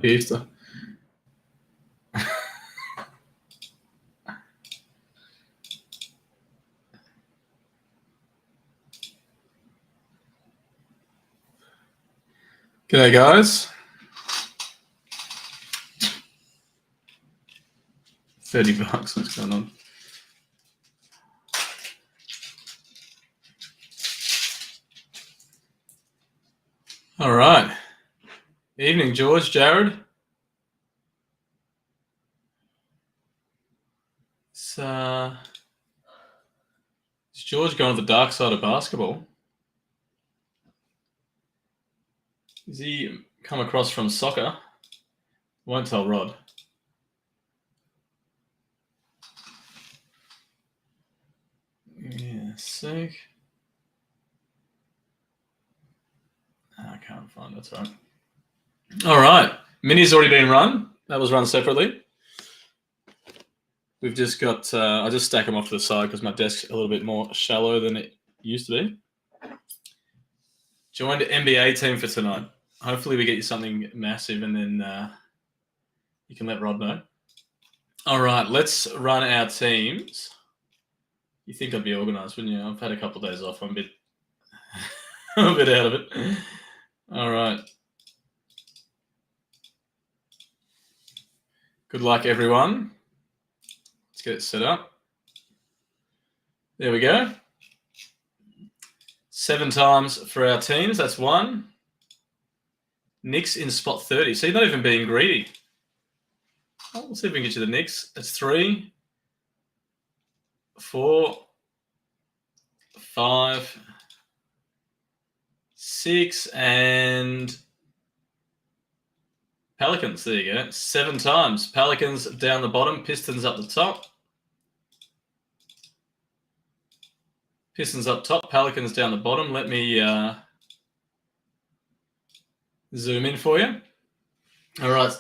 Easter. G'day, guys. 30 bucks. What's going on? All right. Evening, George, Jared. Is George going to the dark side of basketball? Has he come across from soccer? Won't tell Rod. Yeah, sick. I can't find it. That's right. All right. Mini's already been run. That was run separately. We've just got, I just stack them off to the side because my desk's a little bit more shallow than it used to be. Joined NBA team for tonight. Hopefully we get you something massive and then you can let Rod know. All right, let's run our teams. You think I'd be organised, wouldn't you? I've had a couple of days off. I'm a bit, I'm a bit out of it. All right. Good luck, everyone. Let's get it set up. There we go. 7 times for our teams. That's 1. Nick's in spot 30. So you're not even being greedy. Oh, we'll see if we can get you the Knicks. That's 3, 4, 5, 6, and Pelicans. There you go. 7 times. Pelicans down the bottom. Pistons up the top. Pistons up top. Pelicans down the bottom. Let me zoom in for you. All right.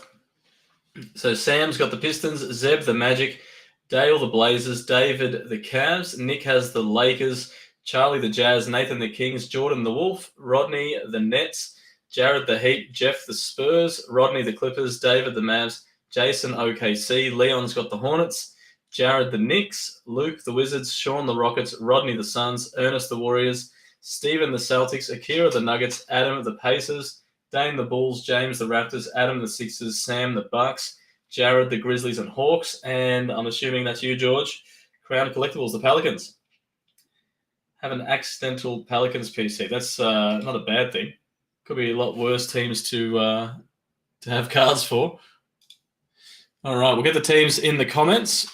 So Sam's got the Pistons, Zeb the Magic, Dale the Blazers, David the Cavs, Nick has the Lakers, Charlie the Jazz, Nathan the Kings, Jordan the Wolf, Rodney the Nets, Jared the Heat, Jeff the Spurs, Rodney the Clippers, David the Mavs, Jason OKC, Leon's got the Hornets, Jared the Knicks, Luke the Wizards, Sean the Rockets, Rodney the Suns, Ernest the Warriors, Stephen the Celtics, Akira the Nuggets, Adam the Pacers, Dane the Bulls, James the Raptors, Adam the Sixers, Sam the Bucks, Jared the Grizzlies and Hawks, and I'm assuming that's you, George, Crown Collectibles, the Pelicans. Have an accidental Pelicans PC. That's not a bad thing. Could be a lot worse teams to have cards for. All right, we'll get the teams in the comments.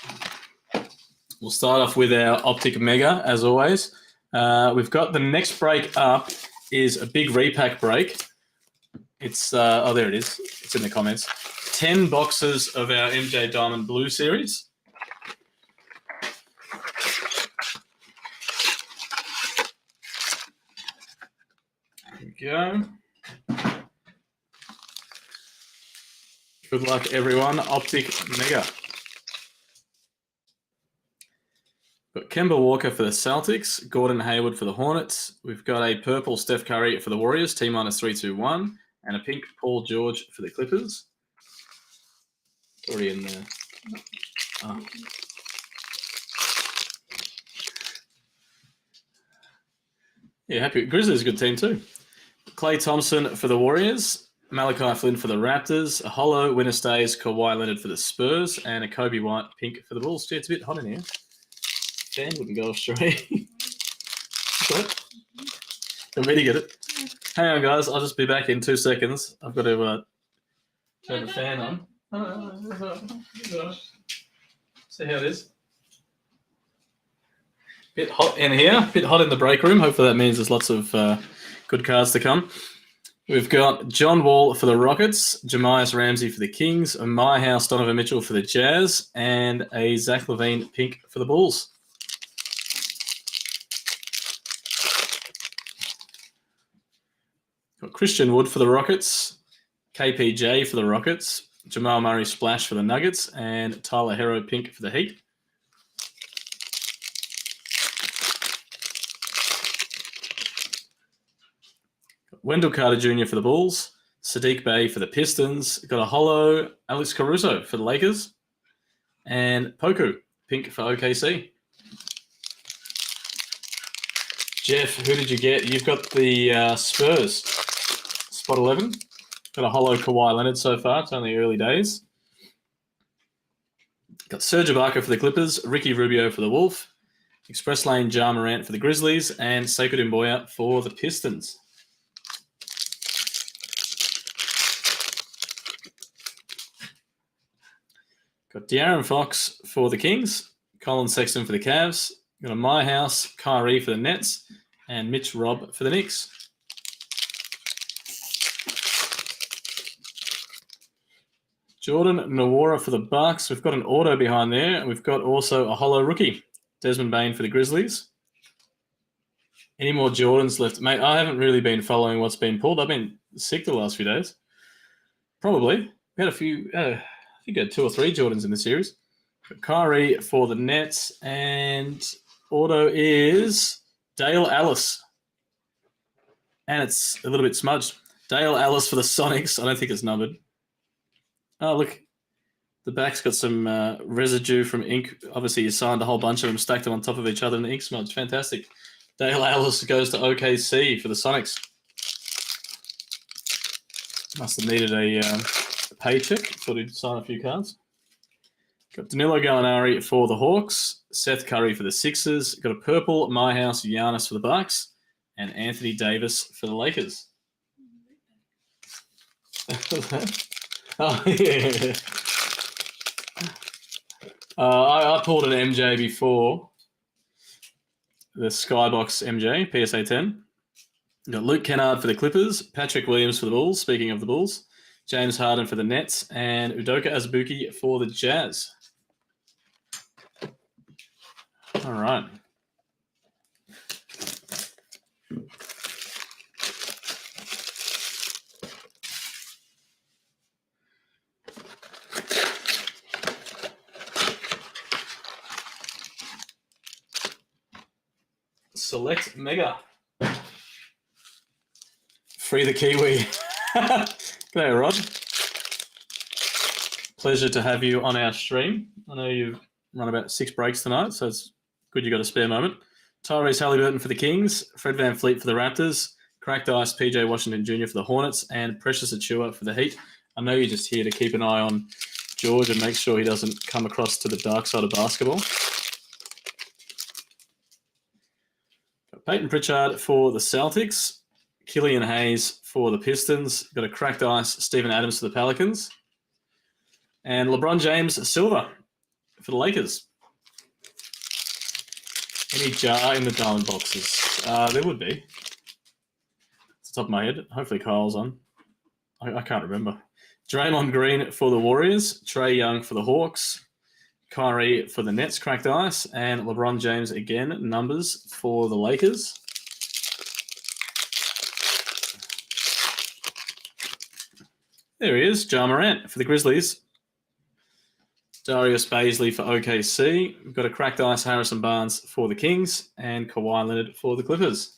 We'll start off with our Optic Mega, as always. We've got the next break up is a big repack break. It's oh, there it is. It's in the comments. 10 boxes of our MJ Diamond Blue series. There we go. Good luck, everyone. Optic Mega. Got Kemba Walker for the Celtics, Gordon Hayward for the Hornets. We've got a purple Steph Curry for the Warriors, T-321, and a pink Paul George for the Clippers. It's already in there. Oh. Yeah, happy. Grizzlies, a good team too. Klay Thompson for the Warriors, Malachi Flynn for the Raptors, a holo winner stays Kawhi Leonard for the Spurs, and a Kobe White pink for the Bulls. Gee, it's a bit hot in here. Fan wouldn't go off straight. What? Want me to get it? Hang on, guys. I'll just be back in 2 seconds. I've got to turn the fan on. See how it is. Bit hot in here. Bit hot in the break room. Hopefully that means there's lots of good cards to come. We've got John Wall for the Rockets, Jamias Ramsey for the Kings, a My House Donovan Mitchell for the Jazz, and a Zach LaVine pink for the Bulls. Got Christian Wood for the Rockets, KPJ for the Rockets, Jamal Murray Splash for the Nuggets, and Tyler Hero pink for the Heat. Got Wendell Carter Jr. for the Bulls, Sadiq Bey for the Pistons. Got a holo Alex Caruso for the Lakers. And Poku, pink for OKC. Jeff, who did you get? You've got the Spurs. Spot 11. Got a holo Kawhi Leonard so far. It's only early days. Got Serge Ibaka for the Clippers. Ricky Rubio for the Wolf. Express Lane Ja Morant for the Grizzlies. And Sekou Doumbouya for the Pistons. Got De'Aaron Fox for the Kings. Colin Sexton for the Cavs. Got a My House, Kyrie for the Nets. And Mitch Robb for the Knicks. Jordan Nwora for the Bucks. We've got an auto behind there. And we've got also a holo rookie. Desmond Bane for the Grizzlies. Any more Jordans left? Mate, I haven't really been following what's been pulled. I've been sick the last few days. Probably. We had a few, I think I had 2 or 3 Jordans in the series. Got Kyrie for the Nets. And auto is Dale Ellis. And it's a little bit smudged. Dale Ellis for the Sonics. I don't think it's numbered. Oh, look. The back's got some residue from ink. Obviously, you signed a whole bunch of them, stacked them on top of each other, and the ink smudge. Fantastic. Dale Ellis goes to OKC for the Sonics. Must have needed a paycheck. Thought he'd sign a few cards. Got Danilo Gallinari for the Hawks. Seth Curry for the Sixers. Got a purple My House Giannis for the Bucks. And Anthony Davis for the Lakers. Oh, yeah. I pulled an MJ before. The Skybox MJ, PSA 10. Got Luke Kennard for the Clippers. Patrick Williams for the Bulls, speaking of the Bulls. James Harden for the Nets. And Udoka Azubuike for the Jazz. All right. Select Mega. Free the Kiwi. G'day, Rod. Pleasure to have you on our stream. I know you've run about 6 breaks tonight, so it's good you got a spare moment. Tyrese Halliburton for the Kings, Fred VanVleet for the Raptors, Cracked Ice PJ Washington Jr. for the Hornets, and Precious Achiuwa for the Heat. I know you're just here to keep an eye on George and make sure he doesn't come across to the dark side of basketball. Peyton Pritchard for the Celtics, Killian Hayes for the Pistons, got a Cracked Ice Steven Adams for the Pelicans, and LeBron James Silver for the Lakers. Any jar in the diamond boxes? There would be. Off the top of my head. Hopefully Kyle's on. I can't remember. Draymond Green for the Warriors, Trae Young for the Hawks, Kyrie for the Nets, Cracked Ice, and LeBron James again, numbers for the Lakers. There he is, Ja Morant for the Grizzlies. Darius Baisley for OKC. We've got a Cracked Ice Harrison Barnes for the Kings, and Kawhi Leonard for the Clippers.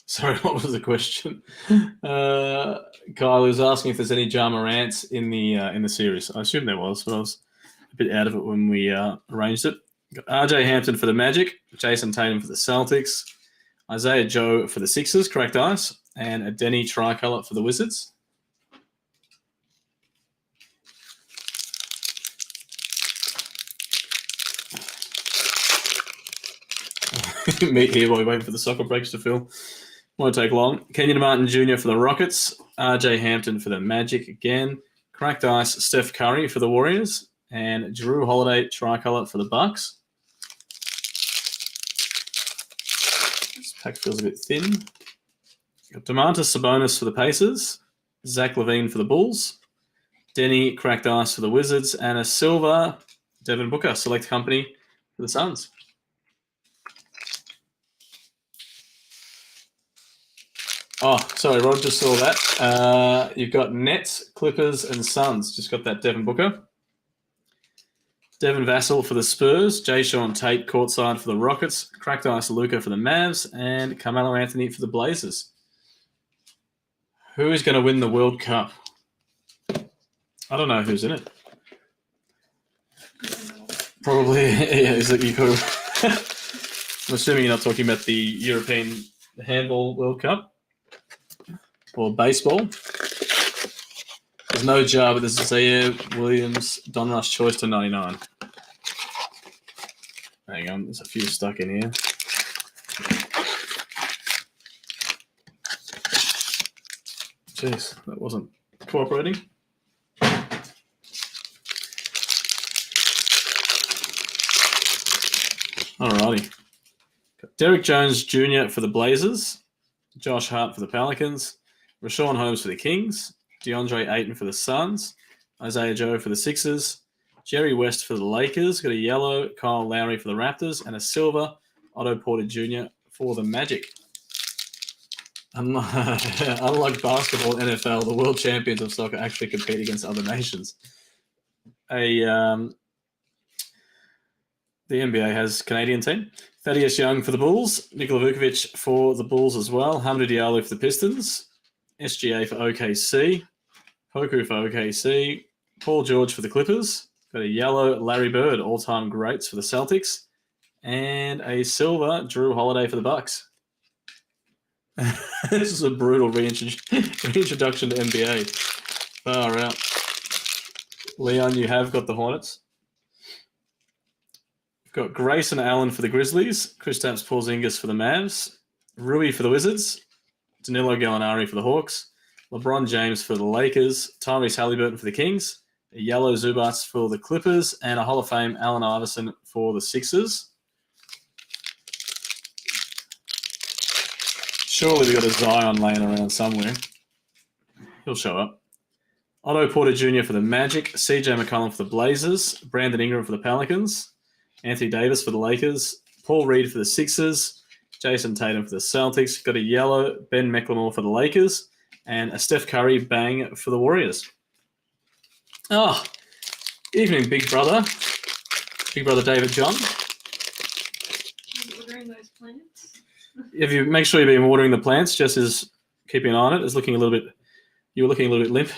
Sorry, what was the question? Kyle was asking if there's any Ja Morants in the series. I assume there was, but I was a bit out of it when we arranged it. Got RJ Hampton for the Magic, Jason Tatum for the Celtics, Isaiah Joe for the Sixers, Cracked Ice, and a Denny Tricolor for the Wizards. Meet here while we wait for the soccer breaks to fill. Won't take long. Kenyon Martin Jr. for the Rockets. RJ Hampton for the Magic again. Cracked Ice Steph Curry for the Warriors. And Jrue Holiday Tricolor for the Bucks. This pack feels a bit thin. Got Domantas Sabonis for the Pacers. Zach LaVine for the Bulls. Denny Cracked Ice for the Wizards. And a silver Devin Booker Select Company for the Suns. Oh, sorry, Rod, just saw that. You've got Nets, Clippers, and Suns. Just got that Devin Booker. Devin Vassell for the Spurs, Jay Sean Tate courtside for the Rockets, Cracked Ice Luka for the Mavs, and Carmelo Anthony for the Blazers. Who is going to win the World Cup? I don't know who's in it. Probably, yeah, is it you could. I'm assuming you're not talking about the European Handball World Cup or baseball. There's no jar, but there's Zaire Williams, Donruss choice to 99. Hang on, there's a few stuck in here. Jeez, that wasn't cooperating. Alrighty. Derek Jones Jr. for the Blazers, Josh Hart for the Pelicans, Rashawn Holmes for the Kings, DeAndre Ayton for the Suns, Isaiah Joe for the Sixers, Jerry West for the Lakers, got a yellow, Kyle Lowry for the Raptors, and a silver, Otto Porter Jr. for the Magic. Unlike basketball, NFL, the world champions of soccer actually compete against other nations. The NBA has Canadian team. Thaddeus Young for the Bulls, Nikola Vukovic for the Bulls as well, Hamidou Diallo for the Pistons, SGA for OKC, Poku for OKC, Paul George for the Clippers, got a yellow, Larry Bird, all-time greats for the Celtics, and a silver, Drew Holiday for the Bucks. This is a brutal reintroduction to NBA. Far out. Leon, you have got the Hornets. Got Grayson Allen for the Grizzlies, Kristaps Porzingis for the Mavs, Rui for the Wizards, Danilo Gallinari for the Hawks, LeBron James for the Lakers, Tyrese Halliburton for the Kings, a yellow Zubats for the Clippers, and a Hall of Fame Allen Iverson for the Sixers. Surely we've got a Zion laying around somewhere. He'll show up. Otto Porter Jr. for the Magic, CJ McCollum for the Blazers, Brandon Ingram for the Pelicans, Anthony Davis for the Lakers, Paul Reed for the Sixers, Jason Tatum for the Celtics, got a yellow, Ben McLemore for the Lakers, and a Steph Curry bang for the Warriors. Oh, evening, big brother. Big brother David John. Watering those plants? If you make sure you've been watering the plants, Jess is keeping an eye on it. You were looking a little bit limp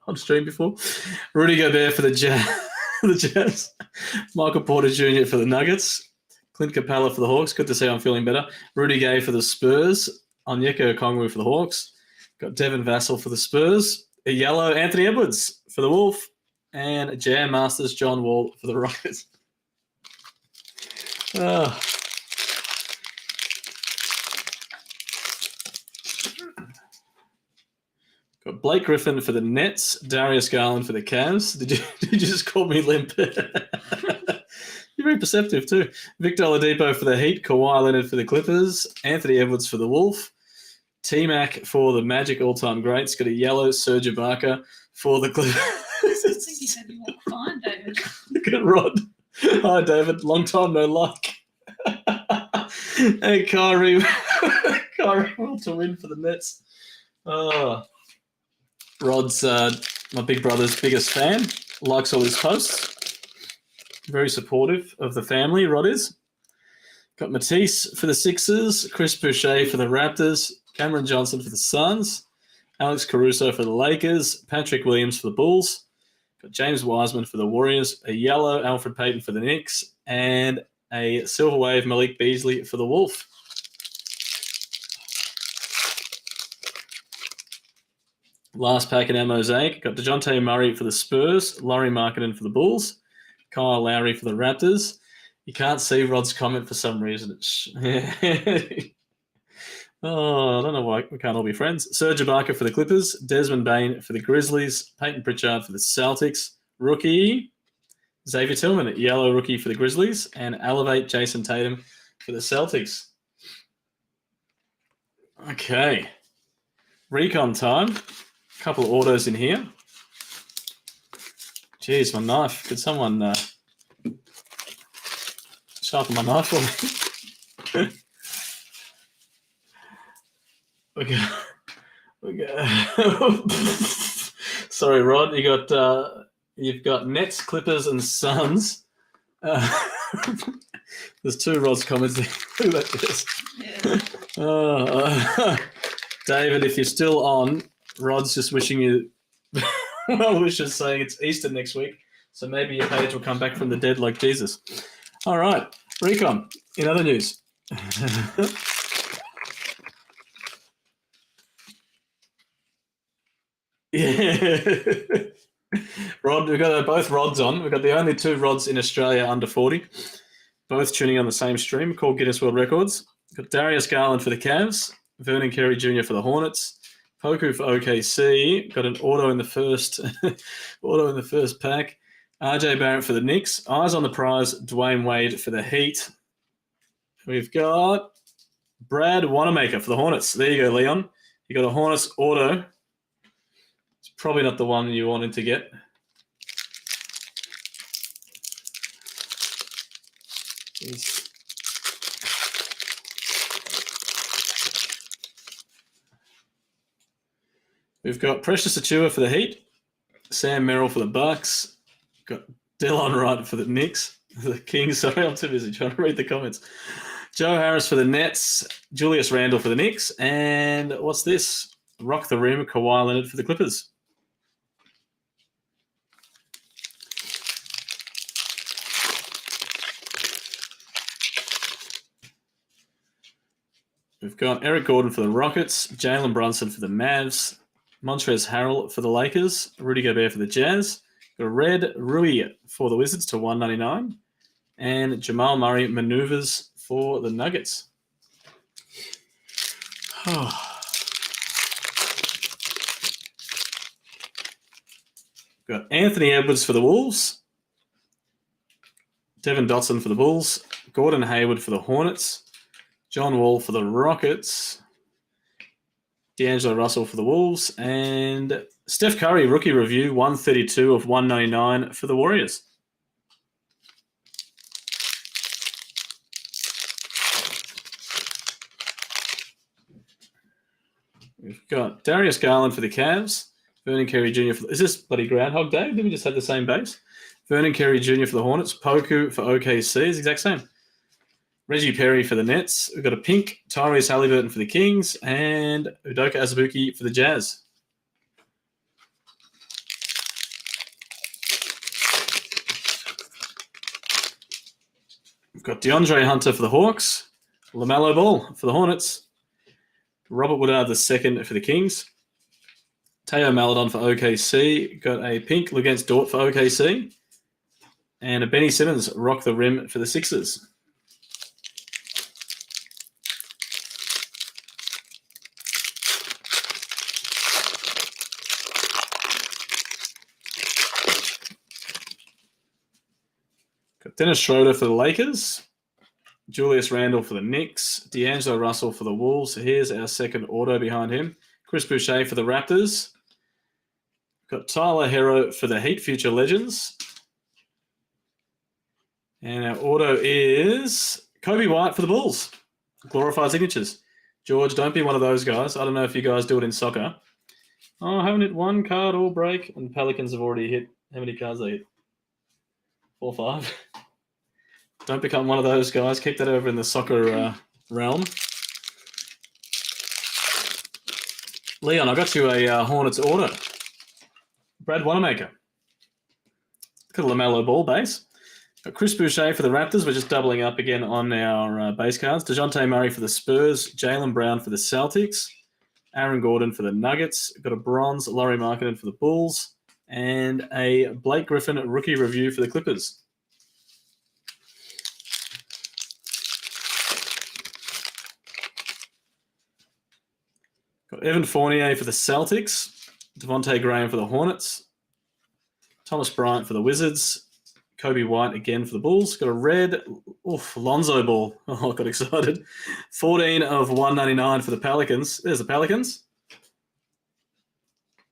on stream before. Rudy Gobert for the Jazz, Michael Porter Jr. for the Nuggets, Clint Capella for the Hawks. Good to see I'm feeling better. Rudy Gay for the Spurs, Onyeka Okongwu for the Hawks. Got Devin Vassell for the Spurs, a yellow Anthony Edwards for the Wolf, and Jam Masters John Wall for the Rockets. Got Blake Griffin for the Nets, Darius Garland for the Cavs. Did you just call me limp? You're very perceptive too. Victor Oladipo for the Heat, Kawhi Leonard for the Clippers, Anthony Edwards for the Wolf, T-Mac for the Magic all-time greats. Got a yellow Serge Ibaka for the Clippers. I think you said you walk fine, David. Look at Rod. Hi, David. Long time no luck. Hey, Kyrie. Kyrie will to win for the Nets. Oh. Rod's my big brother's biggest fan. Likes all his posts. Very supportive of the family, Rod is. Got Matisse for the Sixers, Chris Boucher for the Raptors, Cameron Johnson for the Suns, Alex Caruso for the Lakers, Patrick Williams for the Bulls, got James Wiseman for the Warriors, a yellow Alfred Payton for the Knicks, and a silver wave Malik Beasley for the Wolf. Last pack in our mosaic, got DeJounte Murray for the Spurs, Laurie Markkinen for the Bulls, Kyle Lowry for the Raptors. You can't see Rod's comment for some reason. Oh, I don't know why we can't all be friends. Serge Ibaka for the Clippers, Desmond Bane for the Grizzlies, Peyton Pritchard for the Celtics, rookie Xavier Tillman, yellow rookie for the Grizzlies, and Elevate Jason Tatum for the Celtics. Okay. Recon time. Couple of autos in here. Jeez, my knife. Could someone sharpen my knife for me? Okay. Sorry, Rod. You got You've got Nets, Clippers, and Suns. There's 2 Rod's comments there. Look at that, Yeah. David, if you're still on, Rod's just wishing you well wishes, saying it's Easter next week, so maybe your page will come back from the dead like Jesus. All right, Recon, in other news. Yeah. Rod, we've got both Rods on. We've got the only 2 Rods in Australia under 40, both tuning on the same stream called Guinness World Records. We've got Darius Garland for the Cavs, Vernon Carey Jr. for the Hornets, Poku for OKC. Got an auto in the first pack. RJ Barrett for the Knicks. Eyes on the prize, Dwayne Wade for the Heat. We've got Brad Wanamaker for the Hornets. There you go, Leon. You got a Hornets auto. It's probably not the one you wanted to get. We've got Precious Achua for the Heat, Sam Merrill for the Bucks, got Delon Wright for the Knicks, the Kings. Sorry, I'm too busy trying to read the comments. Joe Harris for the Nets, Julius Randle for the Knicks, and what's this? Rock the Rim, Kawhi Leonard for the Clippers. We've got Eric Gordon for the Rockets, Jalen Brunson for the Mavs, Montrezl Harrell for the Lakers, Rudy Gobert for the Jazz, got Red Rui for the Wizards to 199, and Jamal Murray maneuvers for the Nuggets. Got Anthony Edwards for the Wolves, Devin Dotson for the Bulls, Gordon Hayward for the Hornets, John Wall for the Rockets, D'Angelo Russell for the Wolves, and Steph Curry, rookie review, 132 of 199 for the Warriors. We've got Darius Garland for the Cavs, Vernon Carey Jr. for is this bloody Groundhog Day? Did we just have the same base? Vernon Carey Jr. for the Hornets, Poku for OKC, is the exact same. Reggie Perry for the Nets. We've got a pink Tyrese Halliburton for the Kings and Udoka Azubuike for the Jazz. We've got DeAndre Hunter for the Hawks, LaMelo Ball for the Hornets, Robert Woodard II for the Kings, Teo Maladon for OKC. Got a pink Luguentz Dort for OKC, and a Benny Simmons Rock the Rim for the Sixers. Got Dennis Schroeder for the Lakers, Julius Randle for the Knicks, D'Angelo Russell for the Wolves. Here's our second auto behind him. Chris Boucher for the Raptors. Got Tyler Herro for the Heat, future legends. And our auto is Kobe White for the Bulls. Glorified signatures. George, don't be one of those guys. I don't know if you guys do it in soccer. Oh, I haven't hit one card all break, and Pelicans have already hit. How many cards they hit? 4 or 5. Don't become one of those guys. Keep that over in the soccer realm. Leon, I got you a Hornets auto. Brad Wanamaker. Got a LaMelo Ball base. Got Chris Boucher for the Raptors. We're just doubling up again on our base cards. DeJounte Murray for the Spurs. Jaylen Brown for the Celtics. Aaron Gordon for the Nuggets. Got a bronze Lauri Markkanen for the Bulls. And a Blake Griffin rookie review for the Clippers. Got Evan Fournier for the Celtics, Devontae Graham for the Hornets, Thomas Bryant for the Wizards, Kobe White again for the Bulls. Got a red Lonzo Ball. Oh, I got excited. 14 of 199 for the Pelicans. There's the Pelicans.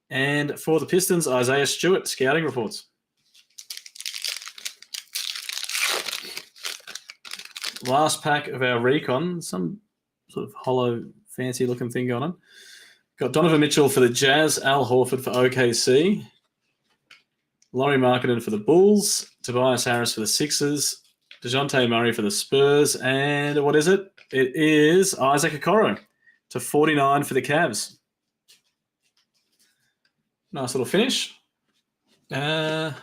And for the Pistons, Isaiah Stewart, scouting reports. Last pack of our recon, some sort of hollow, fancy-looking thing going on. Got Donovan Mitchell for the Jazz, Al Horford for OKC, Laurie Markkinen for the Bulls. Tobias Harris for the Sixers. DeJounte Murray for the Spurs. And what is it? It is Isaac Okoro to 49 for the Cavs. Nice little finish. Might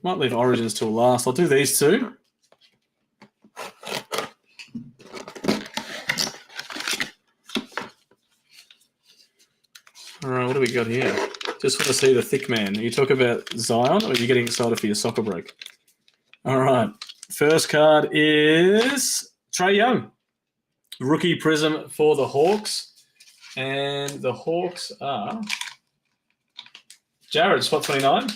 leave Origins till last. I'll do these two. All right, what do we got here? Just want to see the thick man. You talk about Zion, or are you getting excited for your soccer break? All right. First card is Trae Young. Rookie Prism for the Hawks. And the Hawks are Jared, spot 29.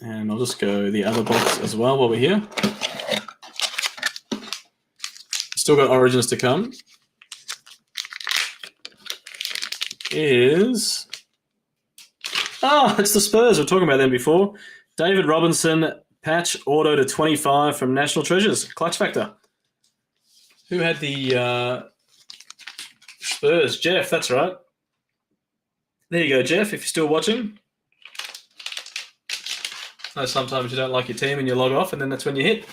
And I'll just go the other box as well while we're here. Still got Origins to come. It's the Spurs. We were talking about them before. David Robinson, patch auto to 25 from National Treasures. Clutch Factor. Who had the Spurs? Jeff, that's right. There you go, Jeff, if you're still watching. I know sometimes you don't like your team and you log off, and then that's when you hit.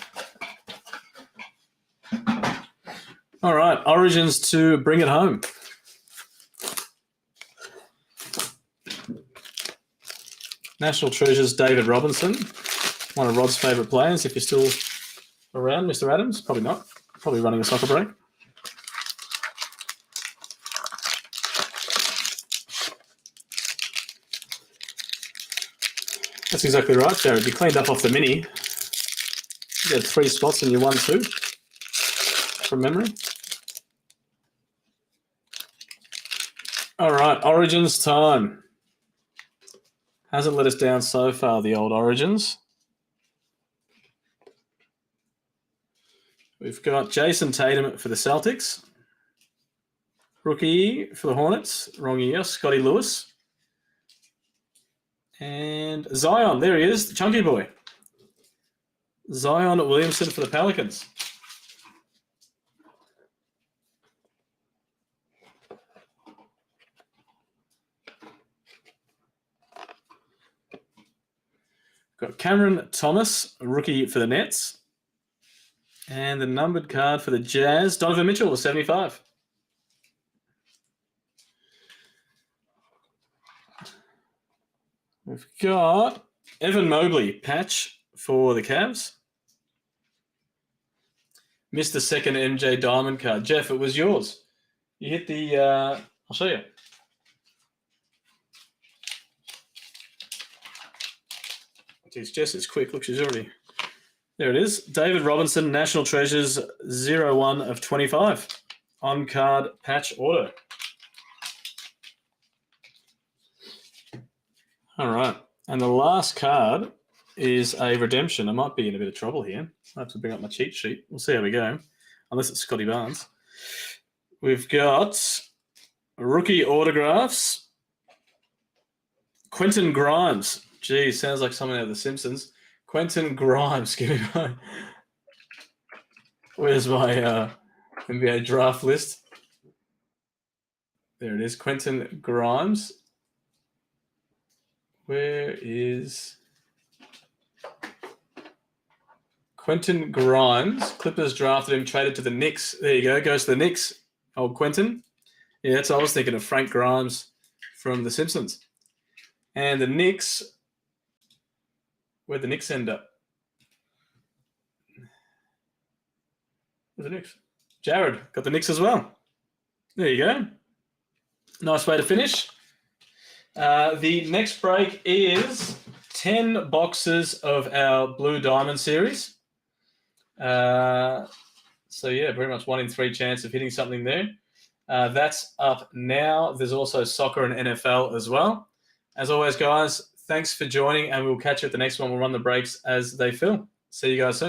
All right, Origins to bring it home. National Treasures, David Robinson. One of Rod's favourite players, if you're still around, Mr. Adams. Probably not. Probably running a soccer break. That's exactly right, Jared. You cleaned up off the mini. You had 3 spots and you won 2, from memory. All right, Origins time. Hasn't let us down so far, the old Origins. We've got Jason Tatum for the Celtics. Rookie for the Hornets. Wrong year. Scotty Lewis. And Zion. There he is, the chunky boy. Zion Williamson for the Pelicans. Got Cameron Thomas, rookie for the Nets. And the numbered card for the Jazz, Donovan Mitchell, 75. We've got Evan Mobley, patch for the Cavs. Missed the second MJ Diamond card. Jeff, it was yours. You hit the, I'll show you. Geez, Jess is quick. Look, she's already... There it is. David Robinson, National Treasures, 01 of 25. On-card patch auto. All right. And the last card is a redemption. I might be in a bit of trouble here. I have to bring up my cheat sheet. We'll see how we go. Unless it's Scotty Barnes. We've got rookie autographs. Quentin Grimes. Gee, sounds like someone out of The Simpsons. Quentin Grimes. Give me my... Where's my NBA draft list? There it is. Quentin Grimes. Where is... Quentin Grimes. Clippers drafted him, traded to the Knicks. There you go. Goes to the Knicks. Old Quentin. Yeah, that's what I was thinking of. Frank Grimes from The Simpsons. And the Knicks... Where'd the Knicks end up? Where's the Knicks? Jared got the Knicks as well. There you go. Nice way to finish. The next break is 10 boxes of our Blue Diamond series. So, yeah, pretty much 1 in 3 chance of hitting something there. That's up now. There's also soccer and NFL as well. As always, guys, thanks for joining, and we'll catch you at the next one. We'll run the breaks as they fill. See you guys soon.